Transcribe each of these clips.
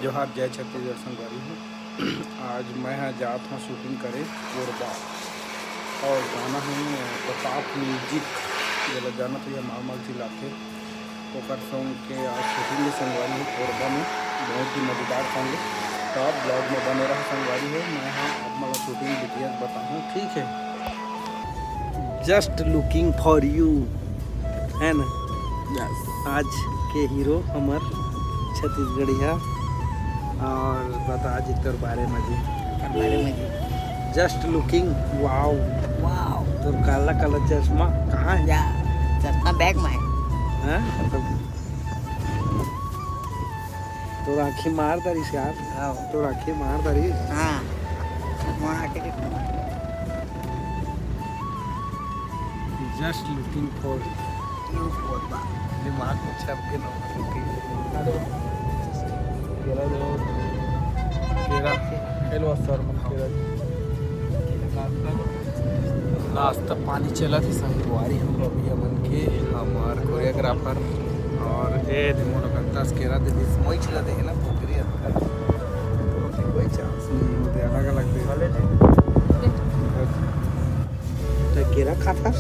जोहार, जय छत्तीसगढ़ संगवारी हूँ। आज मैं जात हूँ शूटिंग करे कोरबा और गाना है प्रताप म्यूजिक जला जाना तो यह माल जिला के ओकर सॉन्ग के आज शूटिंग संगवारी है कोरबा में। बहुत ही मज़ेदार सॉन्ग है तो आप ब्लॉग में बने रहा संगवारी है। मैं अब मतलब शूटिंग डिटेल्स बताऊँ, ठीक है। जस्ट लुकिंग फॉर यू है ना। yes. आज के हीरो हमार छत्तीसगढ़िया और बता जी तोर बारे में जी। जस्ट लुकिंग वाओ वाओ तोर काला काला चश्मा कहाँ है? चश्मा बैग में है। तोर आँखें मार दरिस यार, तोर आँखें मार दरिस। हाँ just looking for you Korba दिमाग में छप के केरा जो केरा हेलो सर केरा नाश्ता पानी चला थी संगवारी हम लोग अभी हमन के हमार कोरियोग्राफर और ए मोनोकंतास केरा दे दिस मोई चला दे ना पोकरी अंदर कोई चांस नहीं होते अलग अलग दे तो केरा खाता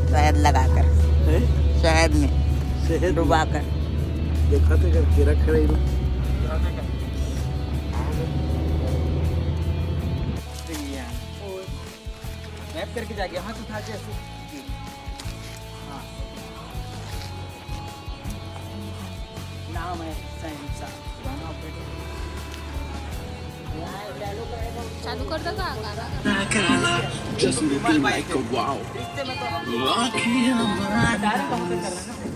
शहद लगाकर शहद में शहद डुबा कर देखा तो कर केरा खड़े मैप करके जाके हाथ उठा के ऐसे हाँ नाम है सहिंसा गाना चालू कर दो गाना। Just looking like a wow. Lucky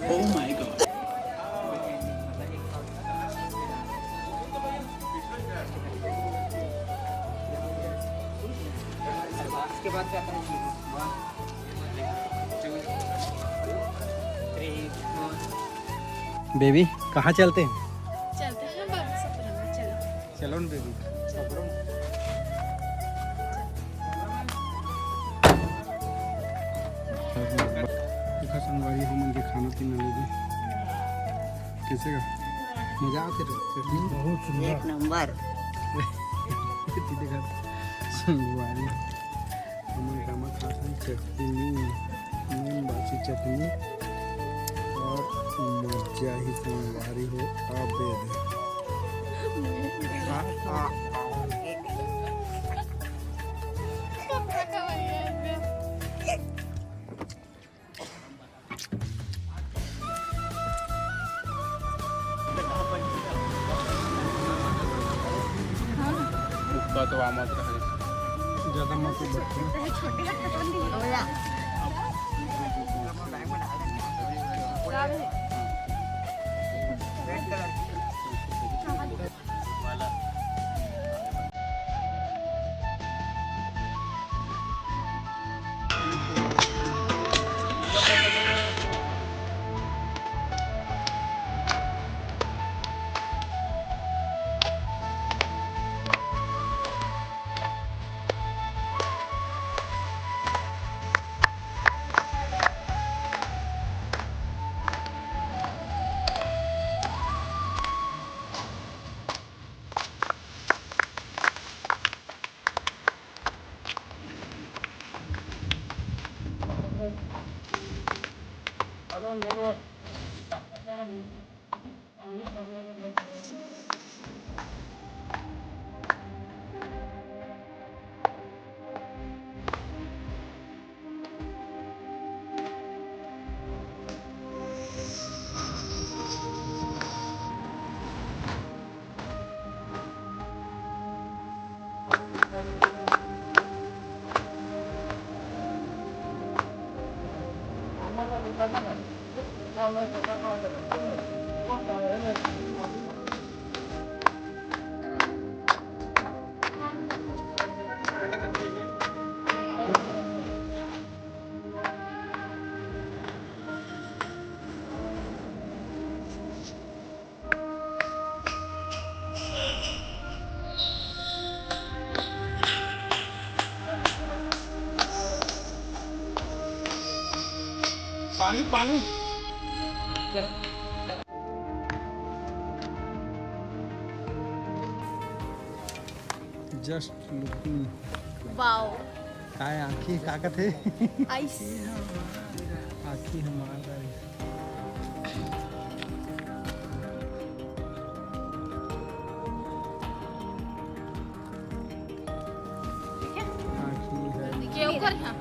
oh my god. इसके बाद क्या करेंगे? 1 2 3 4 बेबी कहाँ चलते हैं? चलते हैं बाबू सपना में, चलो चलो ना बेबी। संगवारी हम उनके खाना पीना ले कैसे का मजा आते रहे बहुत सुंदर एक नंबर संगवारी हमन का मत खासन चटनी नून बासी चटनी और मजा ही संगवारी हो आप दे तो आमद रहे ज़्यादा मत पानी पानी जस्ट लुकिंग वाओ काय आँखी काकत है आइस आँखी हमारा आँखी है देखिए ऊपर हाँ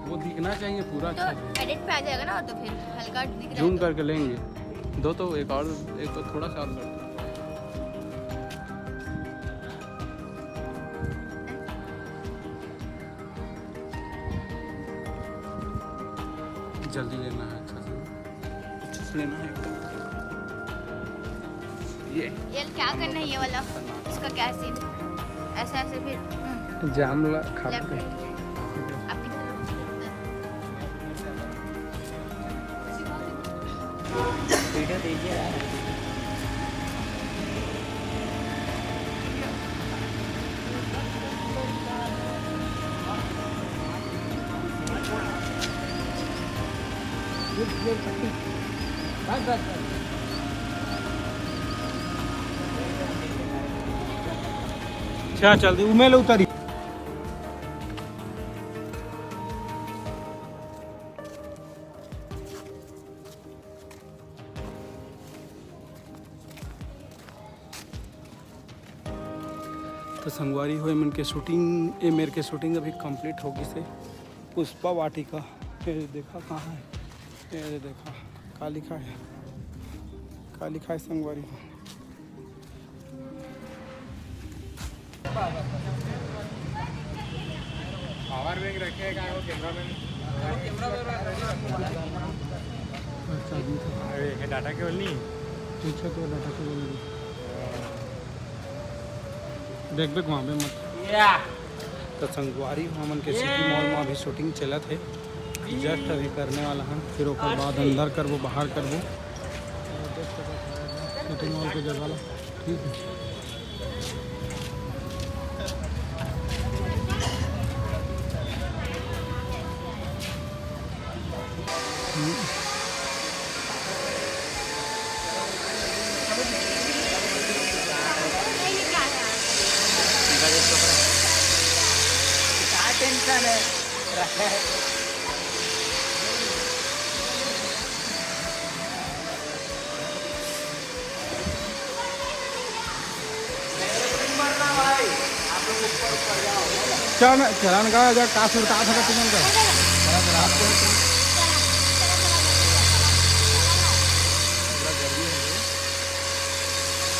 वो दिखना चाहिए पूरा तो एडिट पे आ जाएगा ना तो फिर हल्का दिख रहा जूम है करके लेंगे दो तो एक और एक तो थोड़ा सा और कर जल्दी लेना है अच्छा से लेना है ये क्या करना है ये वाला इसका क्या सीन ऐसा ऐसे फिर जाम लेफ्ट खाते आपकी वीडियो दीजिए यार। बस बस बस अच्छा जल्दी उमेल उतारी तो संगवारी हुए मन के शूटिंग ये मेरे के शूटिंग अभी कंप्लीट होगी से पुष्पा वाटिका ये देखा कहाँ है ये देखा का लिखा है संगवारी पावर बैंक रखेगा वो कैमरा डाटा केबल नहीं पीछे तो डाटा केबल देख देख वहाँ पे मत तो संगवारी हमन के सिटी मॉल में अभी शूटिंग चलत है जस्ट अभी करने वाला हम फिर ओकर बाद अंदर करबो बाहर करबो सिटी मॉल के जगह ला ठीक है क्या टेंशन है चलान का जा का सुरता था तुमन का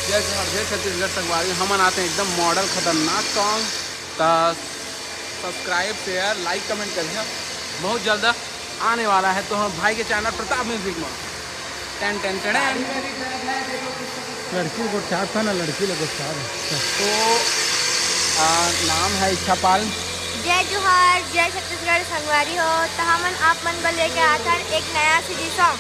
जैसे हर छत्तीसगढ़ संगवारी हमन आते हैं एकदम मॉडल खतरनाक सॉन्ग तो सब्सक्राइब शेयर लाइक कमेंट करिए बहुत जल्द आने वाला है तो हम भाई के चैनल प्रताप म्यूजिक में टेन टेन टेन लड़की को चार था ना लड़की लोग चार तो नाम है इच्छापाल जय जोहार जय छत्तीसगढ़ संगवारी हो तो हमन आप मन को लेके आता एक नया सीडी सॉन्ग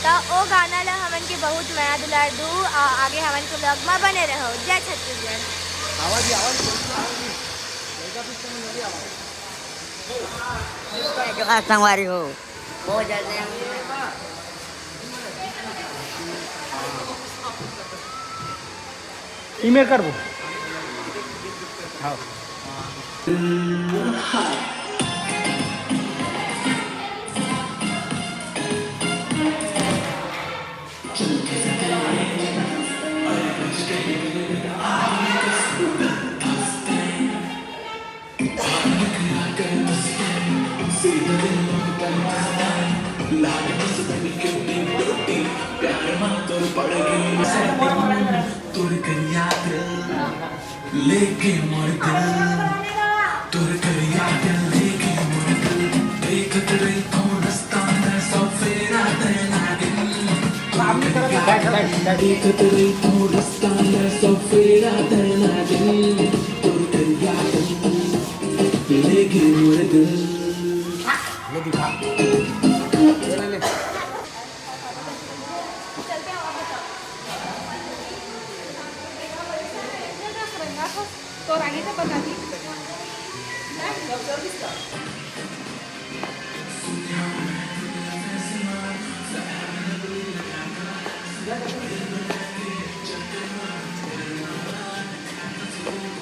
तो ओ गाना ला हमन के बहुत नया दुलार दू आगे हमन के ब्लॉग में बने रहो जय छत्तीसगढ़ जोहार संगवारी हो बहुत जल्दी ईमेल करबो हाँ लेके मर दिल तुर कर याद लेके मर दिल देखत रही कौन स्ताना सब फेरा देना देखत रही कौन स्ताना सब फेरा देना तुर कर याद लेके मर दिल तो रागी का बता दी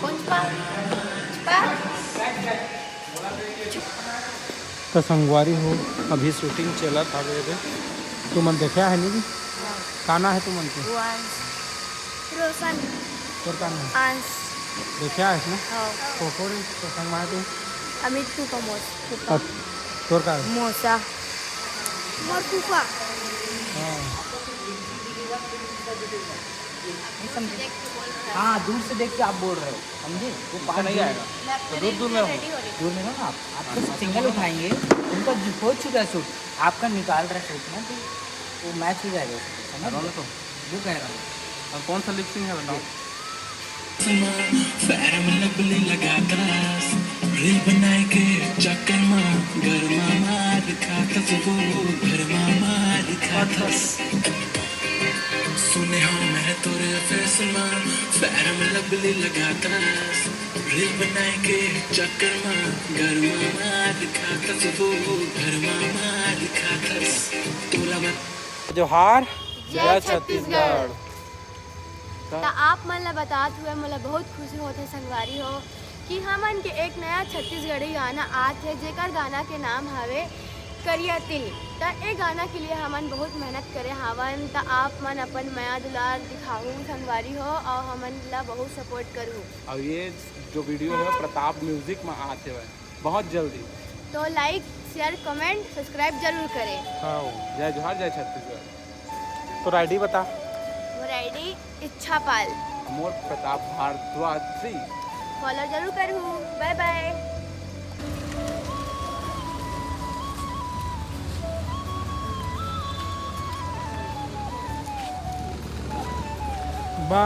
कौन तो संगवारी हो अभी शूटिंग चला था मेरे तू मन देखा है नहीं काना है तू मन के रोशन तोर काना है अंश देखा है इसमें फोटो तो संग में तू अमित तू का तोर का है मोसा मोर फूफा हाँ दूर से देख के आप बोल रहे हो समझे वो पास नहीं आएगा तो दूर में दूर में हो ना आप तो सिंगल उठाएंगे उनका हो चुका है शूट आपका निकाल रहा है शूट में तो वो मैच हो जाएगा समझ तो वो कह रहा हूँ अब कौन सा लिपसिंग है बताओ पैर में लबली लगाता रील बनाए के चक्कर में गरमा मार खाता वो गरमा मार खाता सुने हो मैं तोरे फैसला पैर में लबली लगाता रील बनाए के चक्कर में गरमा मार खाता वो गरमा मार खाता तोला जोहार जय छत्तीसगढ़। तो आप मन ला बतात हुए मोला बहुत खुशी होते संगवारी हो कि हमन के एक नया छत्तीसगढ़ी गाना आत है जेकर गाना के नाम हवे करिया तिल। तो ए गाना के लिए हमन बहुत मेहनत करे हवन तो आप मन अपन माया दुलार दिखाऊ संगवारी हो और हमन ला बहुत सपोर्ट करूँ। अब ये जो वीडियो है प्रताप म्यूजिक में आते हुए बहुत जल्दी तो लाइक शेयर कमेंट सब्सक्राइब जरूर करें। हाँ जय जोहार जय छत्तीसगढ़। तो आईडी बता मोर आईडी इच्छा पाल मोर प्रताप भारद्वाज 3 फॉलो जरूर करूँ। Bye bye.